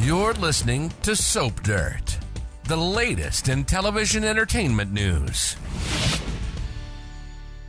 You're listening to Soap Dirt, the latest in television entertainment news.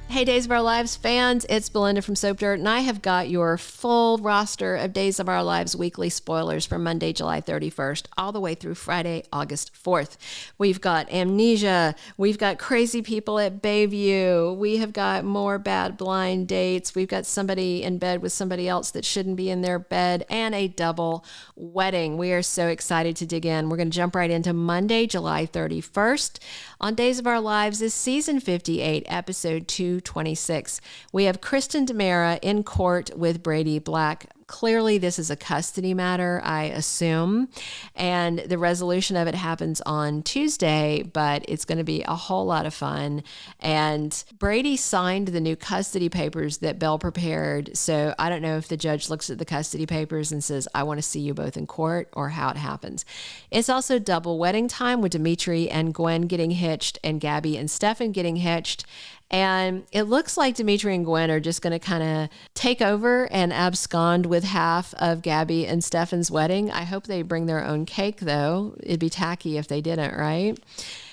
Hey, Days of Our Lives fans, it's Belinda from Soap Dirt, and I have got your full roster of Days of Our Lives weekly spoilers from Monday, July 31st, all the way through Friday, August 4th. We've got Amnesia, we've got Crazy People at Bayview, we have got more bad blind dates, we've got somebody in bed with somebody else that shouldn't be in their bed, and a double wedding. We are so excited to dig in. We're going to jump right into Monday, July 31st. On Days of Our Lives is season 58, episode 226. We have Kristen DiMera in court with Brady Black. Clearly, this is a custody matter, I assume, and the resolution of it happens on Tuesday, but it's going to be a whole lot of fun. And Brady signed the new custody papers that Belle prepared, so I don't know if the judge looks at the custody papers and says, I want to see you both in court, or how it happens. It's also double wedding time with Dimitri and Gwen getting hitched and Gabi and Stefan getting hitched. And it looks like Dimitri and Gwen are just going to kind of take over and abscond with half of Gabi and Stefan's wedding. I hope they bring their own cake, though. It'd be tacky if they didn't, right?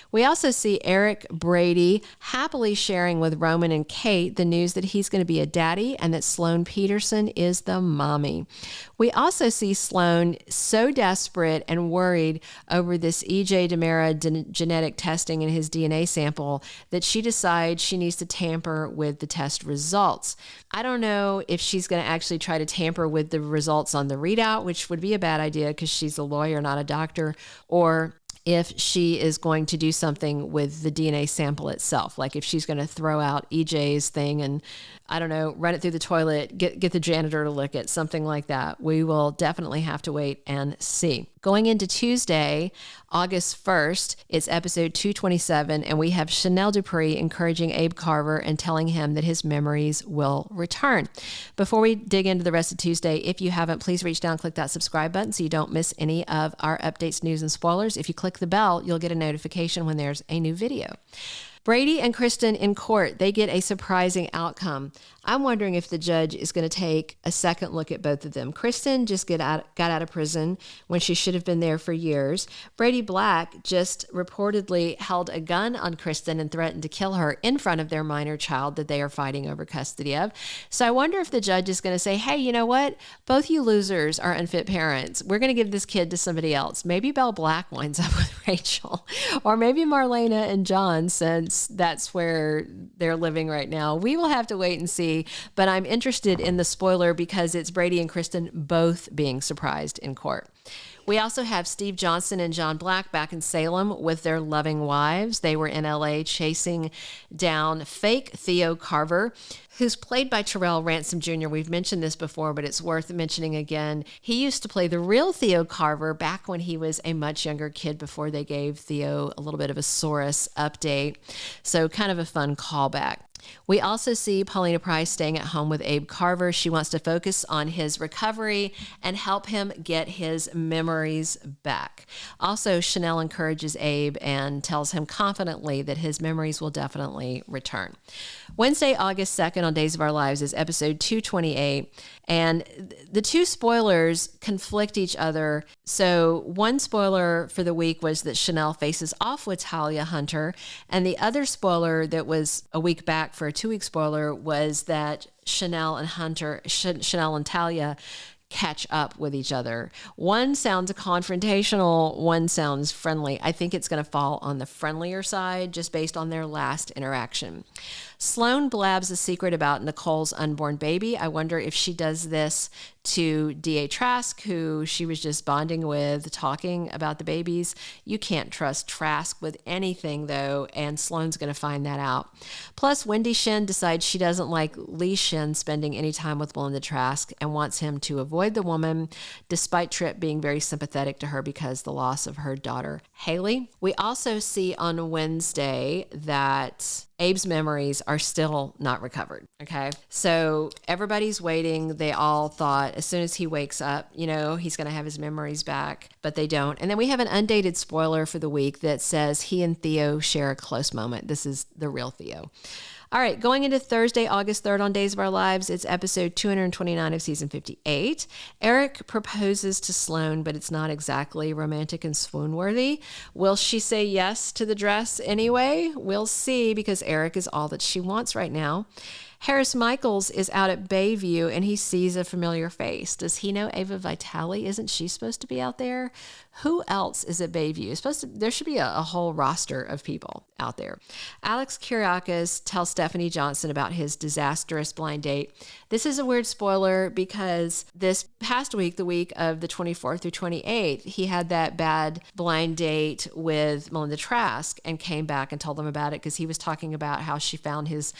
We also see Eric Brady happily sharing with Roman and Kate the news that he's going to be a daddy and that Sloan Petersen is the mommy. We also see Sloan so desperate and worried over this EJ DiMera genetic testing in his DNA sample that she decides she needs to tamper with the test results. I don't know if she's going to actually try to tamper with the results on the readout, which would be a bad idea because she's a lawyer, not a doctor, or if she is going to do something with the DNA sample itself, like if she's going to throw out EJ's thing and, I don't know, run it through the toilet, get the janitor to lick it, something like that. We will definitely have to wait and see. Going into Tuesday, August 1st, it's episode 227, and we have Chanel Dupree encouraging Abe Carver and telling him that his memories will return. Before we dig into the rest of Tuesday, if you haven't, please reach down and click that subscribe button so you don't miss any of our updates, news, and spoilers. If you click the bell, you'll get a notification when there's a new video. Brady and Kristen in court, they get a surprising outcome. I'm wondering if the judge is going to take a second look at both of them. Kristen just got out of prison when she should have been there for years. Brady Black just reportedly held a gun on Kristen and threatened to kill her in front of their minor child that they are fighting over custody of. So I wonder if the judge is going to say, hey, you know what? Both you losers are unfit parents. We're going to give this kid to somebody else. Maybe Belle Black winds up with Rachel, or maybe Marlena and John, since that's where they're living right now. We will have to wait and see. But I'm interested in the spoiler because it's Brady and Kristen both being surprised in court. We also have Steve Johnson and John Black back in Salem with their loving wives. They were in LA chasing down fake Theo Carver, who's played by Terrell Ransom Jr. We've mentioned this before, but it's worth mentioning again. He used to play the real Theo Carver back when he was a much younger kid before they gave Theo a little bit of a Saurus update. So kind of a fun callback. We also see Paulina Price staying at home with Abe Carver. She wants to focus on his recovery and help him get his memories back. Also, Chanel encourages Abe and tells him confidently that his memories will definitely return. Wednesday, August 2nd on Days of Our Lives is episode 228, and the two spoilers conflict each other. So one spoiler for the week was that Chanel faces off with Talia Hunter, and the other spoiler that was a week back for a 2-week spoiler was that Chanel and Talia catch up with each other. One sounds confrontational, one sounds friendly. I think it's going to fall on the friendlier side just based on their last interaction. Sloan blabs a secret about Nicole's unborn baby. I wonder if she does this to D.A. Trask, who she was just bonding with, talking about the babies. You can't trust Trask with anything, though, and Sloan's going to find that out. Plus, Wendy Shin decides she doesn't like Lee Shin spending any time with Belinda Trask and wants him to avoid the woman, despite Tripp being very sympathetic to her because the loss of her daughter, Haley. We also see on Wednesday that Abe's memories are still not recovered, okay? So everybody's waiting. They all thought as soon as he wakes up, he's going to have his memories back, but they don't. And then we have an undated spoiler for the week that says he and Theo share a close moment. This is the real Theo. All right, going into Thursday, August 3rd on Days of Our Lives, it's episode 229 of season 58. Eric proposes to Sloan, but it's not exactly romantic and swoon-worthy. Will she say yes to the dress anyway? We'll see, because Eric is all that she wants right now. Harris Michaels is out at Bayview and he sees a familiar face. Does he know Ava Vitale? Isn't she supposed to be out there? Who else is at Bayview? There should be a whole roster of people out there. Alex Kyriakis tells Stephanie Johnson about his disastrous blind date. This is a weird spoiler because this past week, the week of the 24th through 28th, he had that bad blind date with Melinda Trask and came back and told them about it because he was talking about how she found his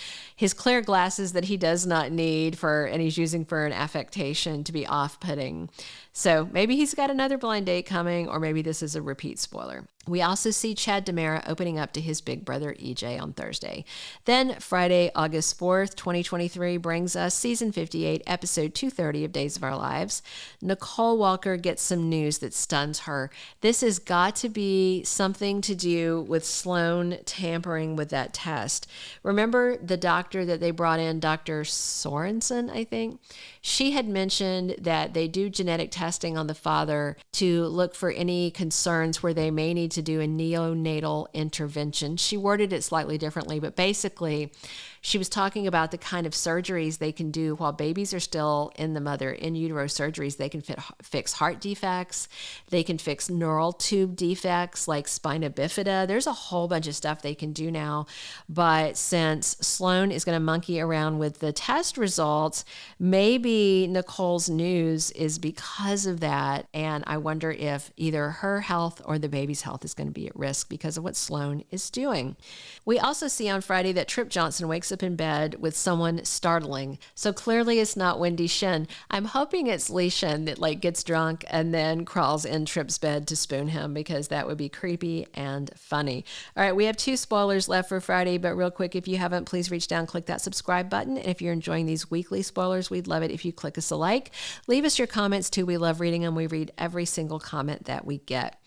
clear glasses that he does not need and he's using for an affectation to be off-putting. So maybe he's got another blind date coming, or maybe this is a repeat spoiler. We also see Chad DiMera opening up to his big brother EJ on Thursday. Then Friday, August 4th, 2023 brings us season 58, episode 230 of Days of Our Lives. Nicole Walker gets some news that stuns her. This has got to be something to do with Sloan tampering with that test. Remember the doctor that they brought in, Dr. Sorensen, I think? She had mentioned that they do genetic testing on the father to look for any concerns where they may need to do a neonatal intervention. She worded it slightly differently, but basically she was talking about the kind of surgeries they can do while babies are still in the mother, in utero surgeries. They can fix heart defects. They can fix neural tube defects like spina bifida. There's a whole bunch of stuff they can do now. But since Sloan is going to monkey around with the test results, maybe Nicole's news is because of that. And I wonder if either her health or the baby's health is going to be at risk because of what Sloan is doing. We also see on Friday that Trip Johnson wakes up in bed with someone startling. So clearly it's not Wendy Shin. I'm hoping it's Lee Shin that gets drunk and then crawls in Trip's bed to spoon him, because that would be creepy and funny. All right, we have 2 spoilers left for Friday, but real quick, if you haven't, please reach down, click that subscribe button. And if you're enjoying these weekly spoilers, we'd love it if you click us a like. Leave us your comments too. We love reading them. We read every single comment that we get.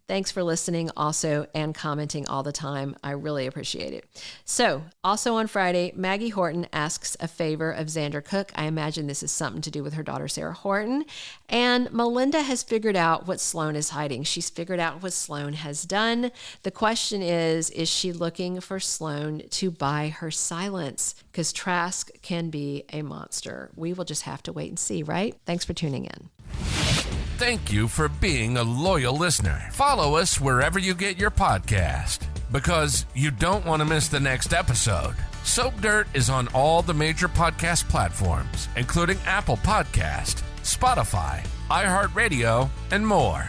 Thanks for listening also and commenting all the time. I really appreciate it. So also on Friday, Maggie Horton asks a favor of Xander Cook. I imagine this is something to do with her daughter, Sarah Horton. And Melinda has figured out what Sloan is hiding. She's figured out what Sloan has done. The question is she looking for Sloan to buy her silence? Because Trask can be a monster. We will just have to wait and see, right? Thanks for tuning in. Thank you for being a loyal listener. Follow us wherever you get your podcast, because you don't want to miss the next episode. Soap Dirt is on all the major podcast platforms, including Apple Podcast, Spotify, iHeartRadio, and more.